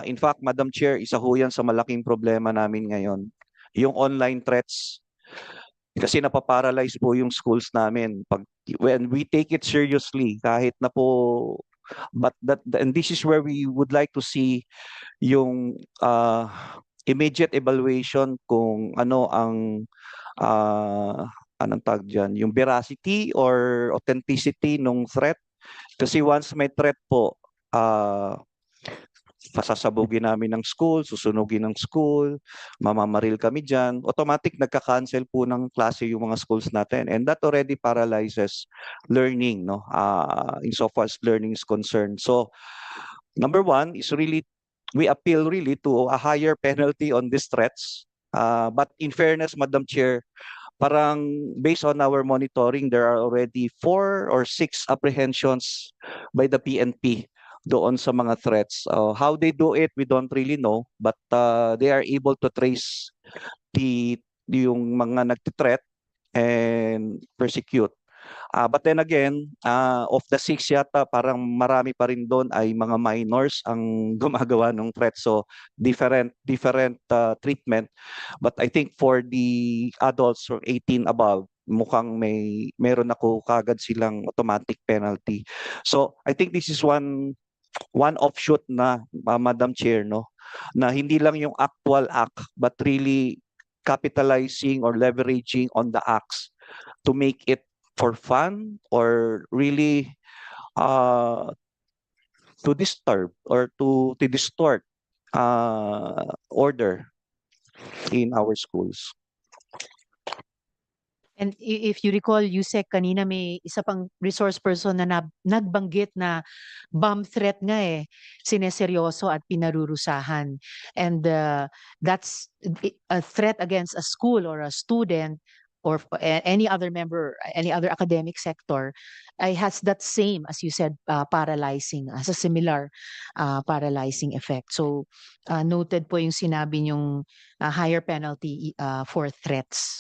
In fact, Madam Chair, isa ho yan sa malaking problema namin ngayon. Yung online threats, kasi napaparalyze po yung schools namin. When we take it seriously, kahit na po, and this is where we would like to see yung immediate evaluation kung ano ang anong tawag dyan, yung veracity or authenticity ng threat. Kasi once may threat po, uh, pasasabugin namin ng school, susunugin ng school, mamamaril kami dyan, automatic nagka-cancel po ng klase yung mga schools natin. And that already paralyzes learning, no? Insofar as learning is concerned. So, number one is really, we appeal really to a higher penalty on these threats. But in fairness, Madam Chair, parang based on our monitoring, there are already 4 or 6 apprehensions by the PNP doon sa mga threats. How they do it, we don't really know, but they are able to trace the yung mga nagtithreat and persecute. But then again, of the 6 yata, parang marami pa rin doon ay mga minors ang gumagawa ng threat. So different treatment. But I think for the adults from 18 above, mukhang meron ako kagad silang automatic penalty. So I think this is one offshoot na, Madam Chair, no, na hindi lang yung actual act but really capitalizing or leveraging on the acts to make it for fun or really uh, to disturb or to distort order in our schools. And if you recall, Yusek, kanina may isa pang resource person na nagbanggit na bomb threat nga sineseryoso at pinarurusahan. And that's a threat against a school or a student or any other member, any other academic sector, has that same, as you said, paralyzing, has a similar paralyzing effect. So, noted po yung sinabi yung higher penalty for threats.